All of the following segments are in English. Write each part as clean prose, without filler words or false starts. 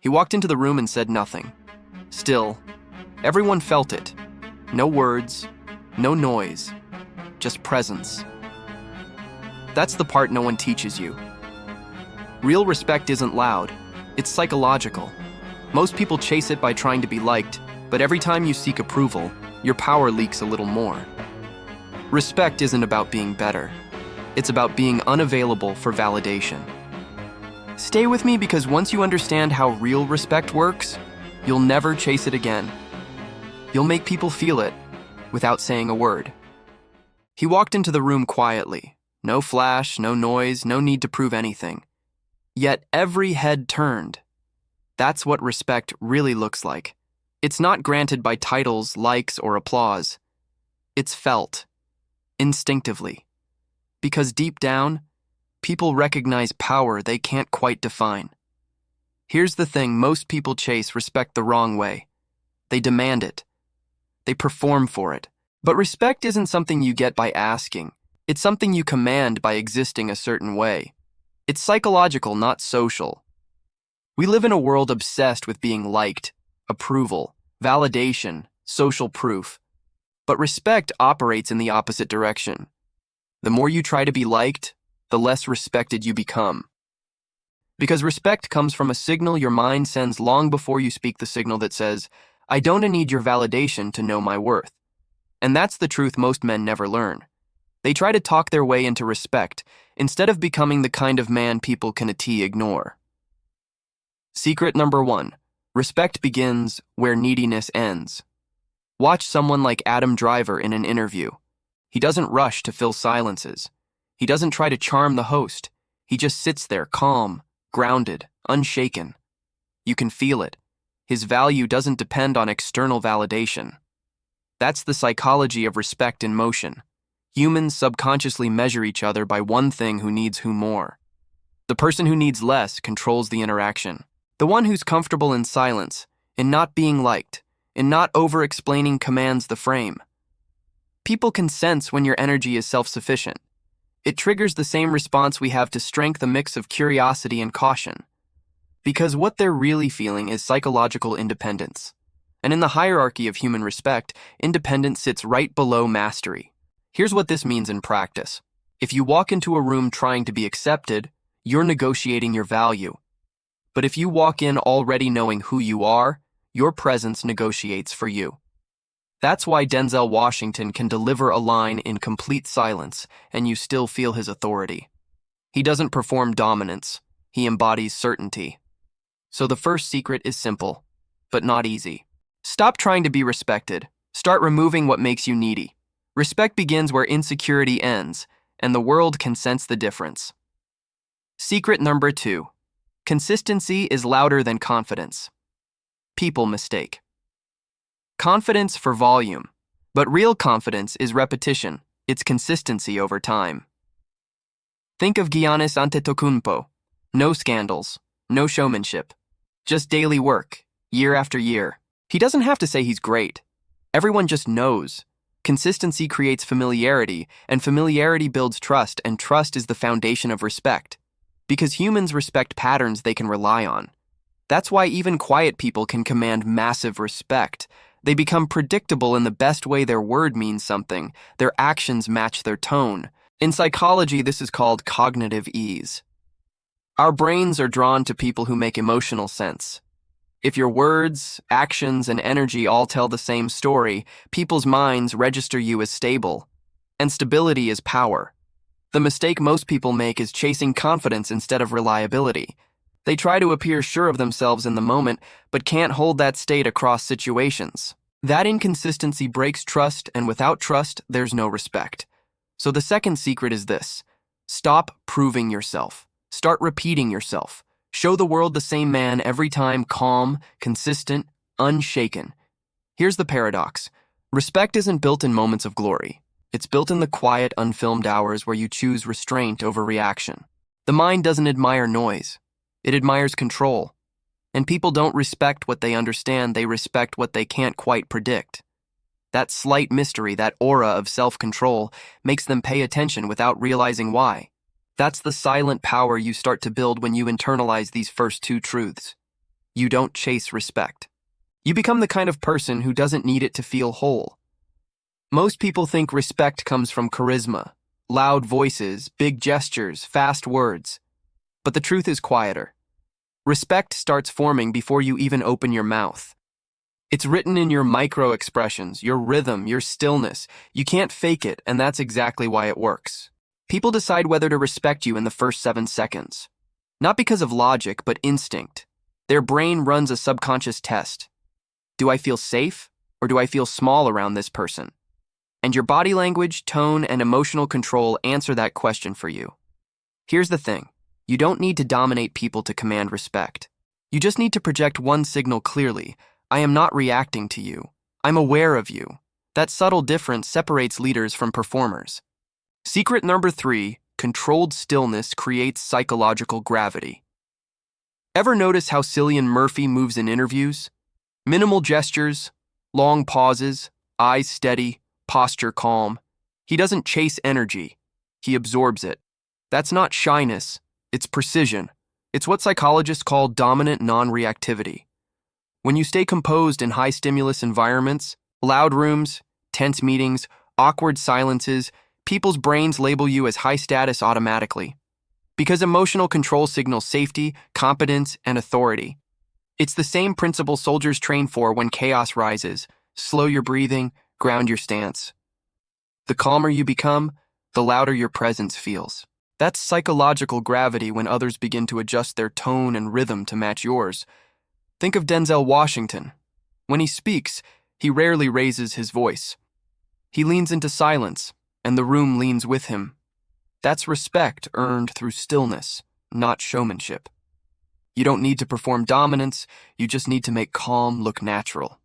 He walked into the room and said nothing. Still, everyone felt it. No words, no noise, just presence. That's the part no one teaches you. Real respect isn't loud, it's psychological. Most people chase it by trying to be liked, but every time you seek approval, your power leaks a little more. Respect isn't about being better. It's about being unavailable for validation. Stay with me, because once you understand how real respect works, you'll never chase it again. You'll make people feel it without saying a word. He walked into the room quietly. No flash, no noise, no need to prove anything. Yet every head turned. That's what respect really looks like. It's not granted by titles, likes, or applause. It's felt, instinctively. Because deep down, people recognize power they can't quite define. Here's the thing: most people chase respect the wrong way. They demand it. They perform for it. But respect isn't something you get by asking. It's something you command by existing a certain way. It's psychological, not social. We live in a world obsessed with being liked, approval, validation, social proof. But respect operates in the opposite direction. The more you try to be liked, the less respected you become. Because respect comes from a signal your mind sends long before you speak, the signal that says, "I don't need your validation to know my worth." And that's the truth most men never learn. They try to talk their way into respect instead of becoming the kind of man people can ignore. Secret number 1. Respect begins where neediness ends. Watch someone like Adam Driver in an interview. He doesn't rush to fill silences. He doesn't try to charm the host. He just sits there, calm, grounded, unshaken. You can feel it. His value doesn't depend on external validation. That's the psychology of respect in motion. Humans subconsciously measure each other by one thing: who needs who more. The person who needs less controls the interaction. The one who's comfortable in silence, in not being liked, in not over-explaining commands the frame. People can sense when your energy is self-sufficient. It triggers the same response we have to strength, a mix of curiosity and caution. Because what they're really feeling is psychological independence. And in the hierarchy of human respect, independence sits right below mastery. Here's what this means in practice. If you walk into a room trying to be accepted, you're negotiating your value. But if you walk in already knowing who you are, your presence negotiates for you. That's why Denzel Washington can deliver a line in complete silence and you still feel his authority. He doesn't perform dominance, he embodies certainty. So the first secret is simple, but not easy. Stop trying to be respected. Start removing what makes you needy. Respect begins where insecurity ends, and the world can sense the difference. Secret number 2. Consistency is louder than confidence. People mistake confidence for volume, but real confidence is repetition. It's consistency over time. Think of Giannis Antetokounmpo. No scandals, no showmanship, just daily work, year after year. He doesn't have to say he's great. Everyone just knows. Consistency creates familiarity, and familiarity builds trust, and trust is the foundation of respect. Because humans respect patterns they can rely on. That's why even quiet people can command massive respect. They become predictable in the best way. Their word means something. Their actions match their tone. In psychology, this is called cognitive ease. Our brains are drawn to people who make emotional sense. If your words, actions, and energy all tell the same story, people's minds register you as stable. And stability is power. The mistake most people make is chasing confidence instead of reliability. They try to appear sure of themselves in the moment, but can't hold that state across situations. That inconsistency breaks trust, and without trust, there's no respect. So the second secret is this: stop proving yourself. Start repeating yourself. Show the world the same man every time, calm, consistent, unshaken. Here's the paradox. Respect isn't built in moments of glory. It's built in the quiet, unfilmed hours where you choose restraint over reaction. The mind doesn't admire noise. It admires control. And people don't respect what they understand, they respect what they can't quite predict. That slight mystery, that aura of self-control, makes them pay attention without realizing why. That's the silent power you start to build when you internalize these first 2 truths. You don't chase respect. You become the kind of person who doesn't need it to feel whole. Most people think respect comes from charisma, loud voices, big gestures, fast words. But the truth is quieter. Respect starts forming before you even open your mouth. It's written in your micro-expressions, your rhythm, your stillness. You can't fake it, and that's exactly why it works. People decide whether to respect you in the first 7 seconds. Not because of logic, but instinct. Their brain runs a subconscious test. Do I feel safe, or do I feel small around this person? And your body language, tone, and emotional control answer that question for you. Here's the thing. You don't need to dominate people to command respect. You just need to project one signal clearly. I am not reacting to you. I'm aware of you. That subtle difference separates leaders from performers. Secret number 3, controlled stillness creates psychological gravity. Ever notice how Cillian Murphy moves in interviews? Minimal gestures, long pauses, eyes steady, posture calm. He doesn't chase energy. He absorbs it. That's not shyness. It's precision. It's what psychologists call dominant non-reactivity. When you stay composed in high-stimulus environments, loud rooms, tense meetings, awkward silences, people's brains label you as high status automatically. Because emotional control signals safety, competence, and authority. It's the same principle soldiers train for when chaos rises. Slow your breathing, ground your stance. The calmer you become, the louder your presence feels. That's psychological gravity when others begin to adjust their tone and rhythm to match yours. Think of Denzel Washington. When he speaks, he rarely raises his voice. He leans into silence, and the room leans with him. That's respect earned through stillness, not showmanship. You don't need to perform dominance, you just need to make calm look natural.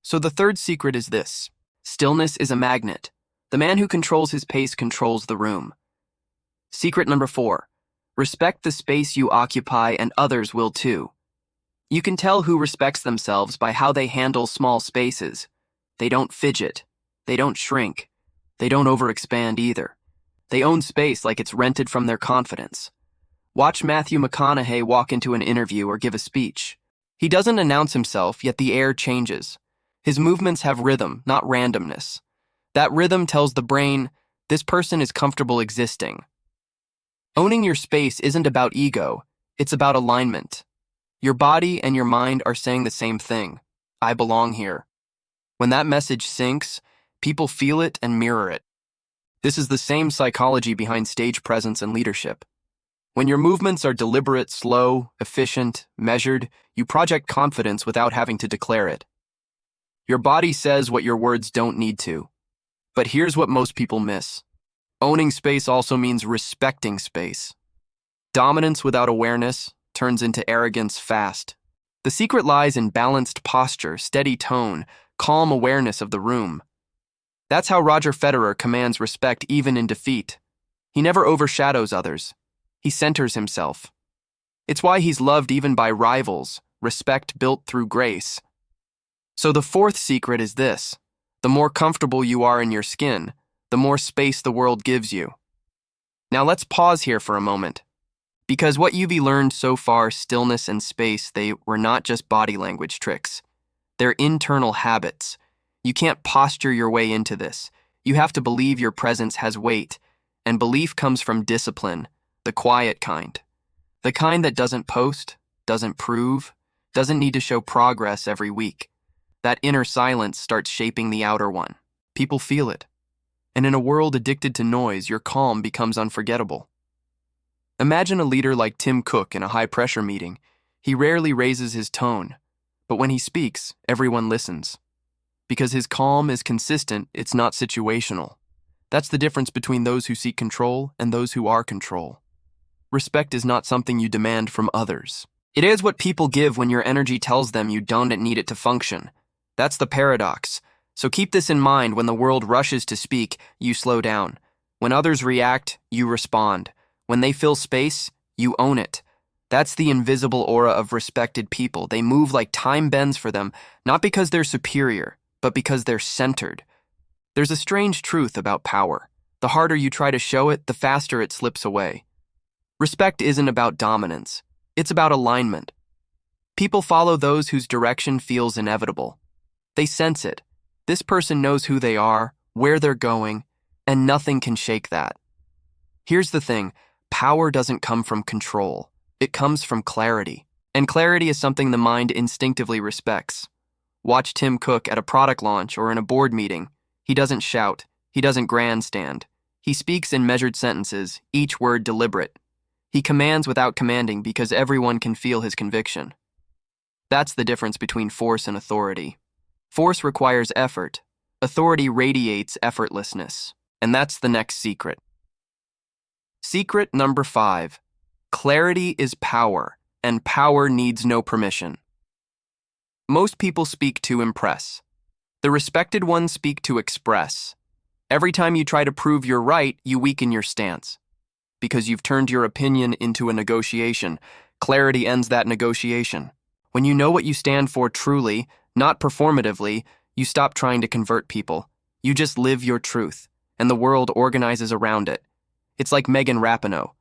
So the third secret is this. Stillness is a magnet. The man who controls his pace controls the room. Secret number 4. Respect the space you occupy and others will too. You can tell who respects themselves by how they handle small spaces. They don't fidget. They don't shrink. They don't overexpand either. They own space like it's rented from their confidence. Watch Matthew McConaughey walk into an interview or give a speech. He doesn't announce himself, yet the air changes. His movements have rhythm, not randomness. That rhythm tells the brain, this person is comfortable existing. Owning your space isn't about ego, it's about alignment. Your body and your mind are saying the same thing. I belong here. When that message sinks, people feel it and mirror it. This is the same psychology behind stage presence and leadership. When your movements are deliberate, slow, efficient, measured, you project confidence without having to declare it. Your body says what your words don't need to. But here's what most people miss. Owning space also means respecting space. Dominance without awareness turns into arrogance fast. The secret lies in balanced posture, steady tone, calm awareness of the room. That's how Roger Federer commands respect even in defeat. He never overshadows others. He centers himself. It's why he's loved even by rivals, respect built through grace. So the fourth secret is this. The more comfortable you are in your skin, the more space the world gives you. Now let's pause here for a moment. Because what you've learned so far, stillness and space, they were not just body language tricks. They're internal habits. You can't posture your way into this. You have to believe your presence has weight, and belief comes from discipline, the quiet kind. The kind that doesn't post, doesn't prove, doesn't need to show progress every week. That inner silence starts shaping the outer one. People feel it. And in a world addicted to noise, your calm becomes unforgettable. Imagine a leader like Tim Cook in a high-pressure meeting. He rarely raises his tone, but when he speaks, everyone listens. Because his calm is consistent, it's not situational. That's the difference between those who seek control and those who are control. Respect is not something you demand from others. It is what people give when your energy tells them you don't need it to function. That's the paradox. So keep this in mind. When the world rushes to speak, you slow down. When others react, you respond. When they fill space, you own it. That's the invisible aura of respected people. They move like time bends for them, not because they're superior, but because they're centered. There's a strange truth about power. The harder you try to show it, the faster it slips away. Respect isn't about dominance. It's about alignment. People follow those whose direction feels inevitable. They sense it. This person knows who they are, where they're going, and nothing can shake that. Here's the thing, power doesn't come from control. It comes from clarity. And clarity is something the mind instinctively respects. Watch Tim Cook at a product launch or in a board meeting. He doesn't shout. He doesn't grandstand. He speaks in measured sentences, each word deliberate. He commands without commanding because everyone can feel his conviction. That's the difference between force and authority. Force requires effort. Authority radiates effortlessness. And that's the next secret. Secret number 5. Clarity is power, and power needs no permission. Most people speak to impress. The respected ones speak to express. Every time you try to prove you're right, you weaken your stance. Because you've turned your opinion into a negotiation, clarity ends that negotiation. When you know what you stand for truly, not performatively, you stop trying to convert people. You just live your truth, and the world organizes around it. It's like Megan Rapinoe.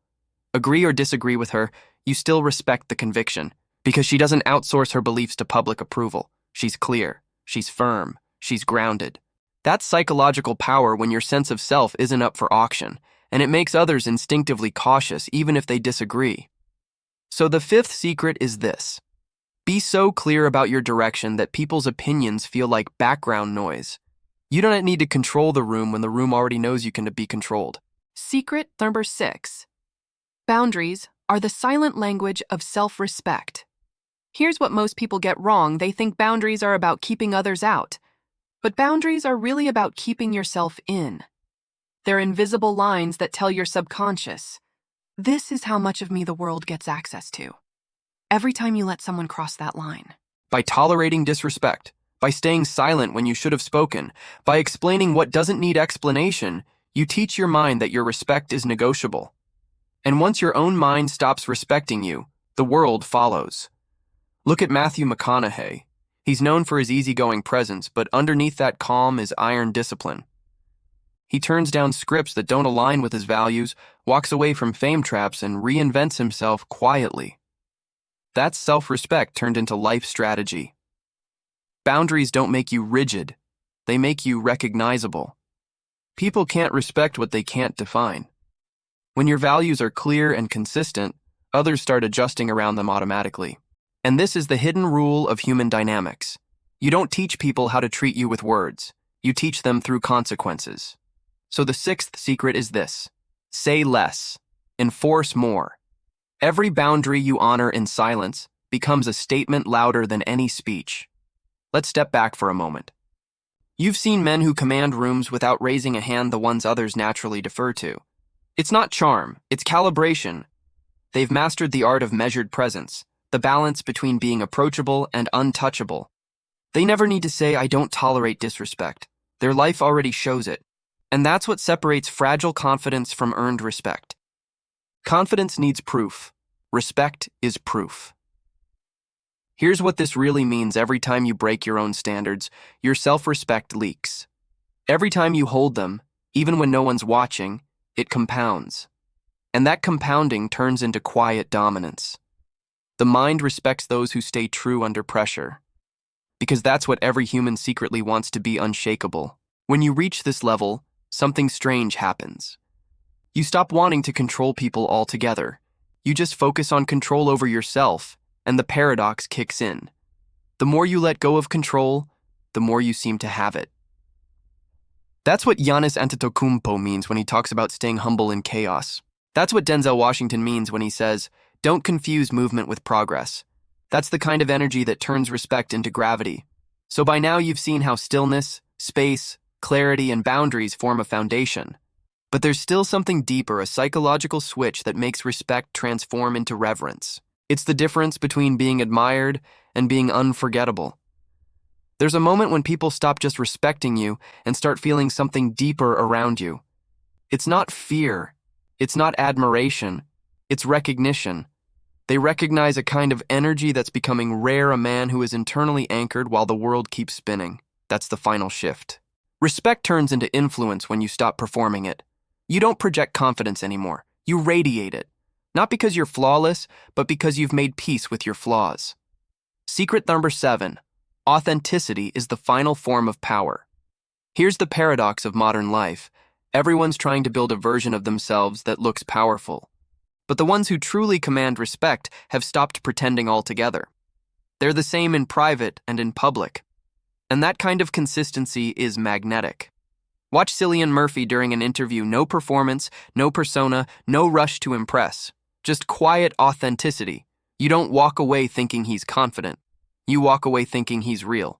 Agree or disagree with her, you still respect the conviction, because she doesn't outsource her beliefs to public approval. She's clear, she's firm, she's grounded. That's psychological power when your sense of self isn't up for auction, and it makes others instinctively cautious even if they disagree. So the 5th secret is this. Be so clear about your direction that people's opinions feel like background noise. You don't need to control the room when the room already knows you can be controlled. Secret number 6. Boundaries are the silent language of self-respect. Here's what most people get wrong. They think boundaries are about keeping others out. But boundaries are really about keeping yourself in. They're invisible lines that tell your subconscious, this is how much of me the world gets access to. Every time you let someone cross that line. By tolerating disrespect, by staying silent when you should have spoken, by explaining what doesn't need explanation, you teach your mind that your respect is negotiable. And once your own mind stops respecting you, the world follows. Look at Matthew McConaughey. He's known for his easygoing presence, but underneath that calm is iron discipline. He turns down scripts that don't align with his values, walks away from fame traps, and reinvents himself quietly. That's self-respect turned into life strategy. Boundaries don't make you rigid. They make you recognizable. People can't respect what they can't define. When your values are clear and consistent, others start adjusting around them automatically. And this is the hidden rule of human dynamics. You don't teach people how to treat you with words. You teach them through consequences. So the 6th secret is this. Say less. Enforce more. Every boundary you honor in silence becomes a statement louder than any speech. Let's step back for a moment. You've seen men who command rooms without raising a hand, the ones others naturally defer to. It's not charm, it's calibration. They've mastered the art of measured presence, the balance between being approachable and untouchable. They never need to say, I don't tolerate disrespect. Their life already shows it. And that's what separates fragile confidence from earned respect. Confidence needs proof. Respect is proof. Here's what this really means. Every time you break your own standards, your self-respect leaks. Every time you hold them, even when no one's watching, it compounds. And that compounding turns into quiet dominance. The mind respects those who stay true under pressure. Because that's what every human secretly wants, to be unshakable. When you reach this level, something strange happens. You stop wanting to control people altogether. You just focus on control over yourself, and the paradox kicks in. The more you let go of control, the more you seem to have it. That's what Giannis Antetokounmpo means when he talks about staying humble in chaos. That's what Denzel Washington means when he says, don't confuse movement with progress. That's the kind of energy that turns respect into gravity. So by now you've seen how stillness, space, clarity, and boundaries form a foundation. But there's still something deeper, a psychological switch that makes respect transform into reverence. It's the difference between being admired and being unforgettable. There's a moment when people stop just respecting you and start feeling something deeper around you. It's not fear. It's not admiration. It's recognition. They recognize a kind of energy that's becoming rare, a man who is internally anchored while the world keeps spinning. That's the final shift. Respect turns into influence when you stop performing it. You don't project confidence anymore. You radiate it. Not because you're flawless, but because you've made peace with your flaws. Secret number 7. Authenticity is the final form of power. Here's the paradox of modern life. Everyone's trying to build a version of themselves that looks powerful. But the ones who truly command respect have stopped pretending altogether. They're the same in private and in public. And that kind of consistency is magnetic. Watch Cillian Murphy during an interview. No performance, no persona, no rush to impress. Just quiet authenticity. You don't walk away thinking he's confident. You walk away thinking he's real.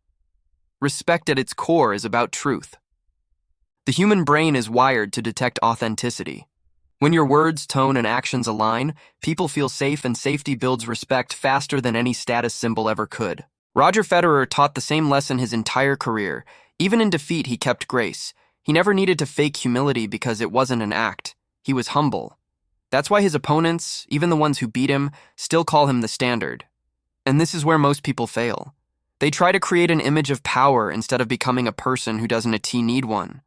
Respect at its core is about truth. The human brain is wired to detect authenticity. When your words, tone, and actions align, people feel safe, and safety builds respect faster than any status symbol ever could. Roger Federer taught the same lesson his entire career. Even in defeat, he kept grace. He never needed to fake humility because it wasn't an act. He was humble. That's why his opponents, even the ones who beat him, still call him the standard. And this is where most people fail. They try to create an image of power instead of becoming a person who doesn't need one.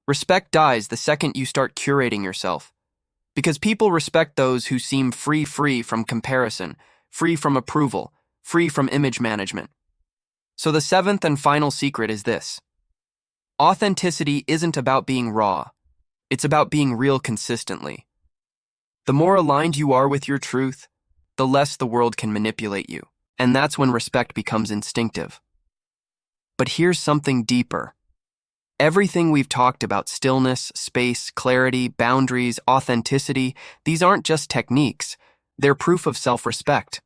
Respect dies the second you start curating yourself. Because people respect those who seem free from comparison, free from approval, free from image management. So the 7th and final secret is this. Authenticity isn't about being raw. It's about being real consistently. The more aligned you are with your truth, the less the world can manipulate you. And that's when respect becomes instinctive. But here's something deeper. Everything we've talked about, stillness, space, clarity, boundaries, authenticity, these aren't just techniques. They're proof of self-respect.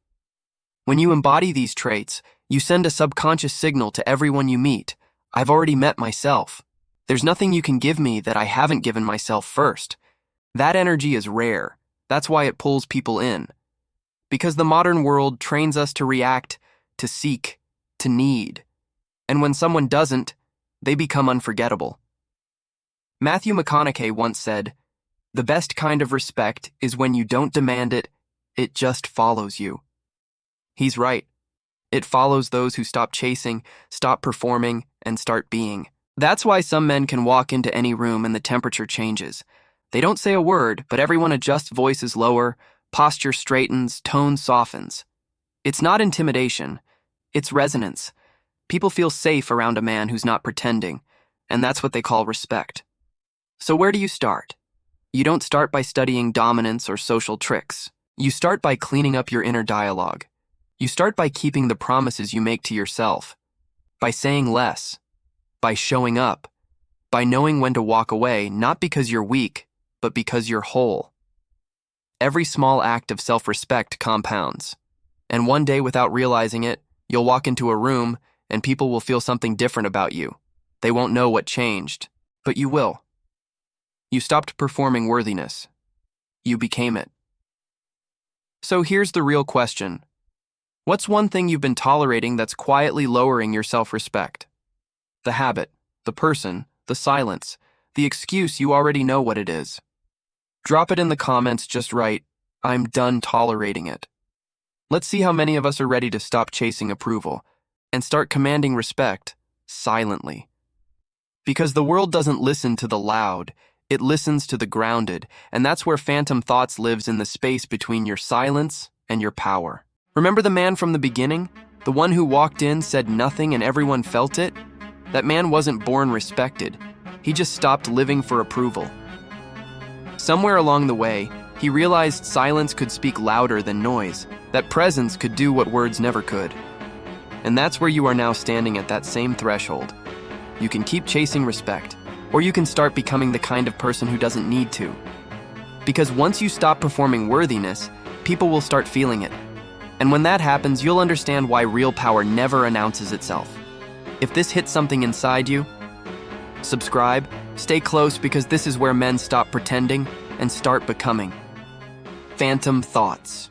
When you embody these traits, you send a subconscious signal to everyone you meet. I've already met myself. There's nothing you can give me that I haven't given myself first. That energy is rare. That's why it pulls people in. Because the modern world trains us to react, to seek, to need. And when someone doesn't, they become unforgettable. Matthew McConaughey once said, "The best kind of respect is when you don't demand it, it just follows you." He's right. It follows those who stop chasing, stop performing, and start being. That's why some men can walk into any room and the temperature changes. They don't say a word, but everyone adjusts, voices lower, posture straightens, tone softens. It's not intimidation, it's resonance. People feel safe around a man who's not pretending, and that's what they call respect. So where do you start? You don't start by studying dominance or social tricks. You start by cleaning up your inner dialogue. You start by keeping the promises you make to yourself, by saying less, by showing up, by knowing when to walk away, not because you're weak, but because you're whole. Every small act of self-respect compounds, and one day, without realizing it, you'll walk into a room and people will feel something different about you. They won't know what changed, but you will. You stopped performing worthiness. You became it. So here's the real question. What's one thing you've been tolerating that's quietly lowering your self-respect? The habit, the person, the silence, the excuse. You already know what it is. Drop it in the comments. Just write, "I'm done tolerating it." Let's see how many of us are ready to stop chasing approval and start commanding respect silently. Because the world doesn't listen to the loud, it listens to the grounded, and that's where Phantom Thoughts lives, in the space between your silence and your power. Remember the man from the beginning? The one who walked in, said nothing, and everyone felt it? That man wasn't born respected. He just stopped living for approval. Somewhere along the way, he realized silence could speak louder than noise, that presence could do what words never could. And that's where you are now, standing at that same threshold. You can keep chasing respect, or you can start becoming the kind of person who doesn't need to. Because once you stop performing worthiness, people will start feeling it. And when that happens, you'll understand why real power never announces itself. If this hits something inside you, subscribe, stay close, because this is where men stop pretending and start becoming. Phantom Thoughts.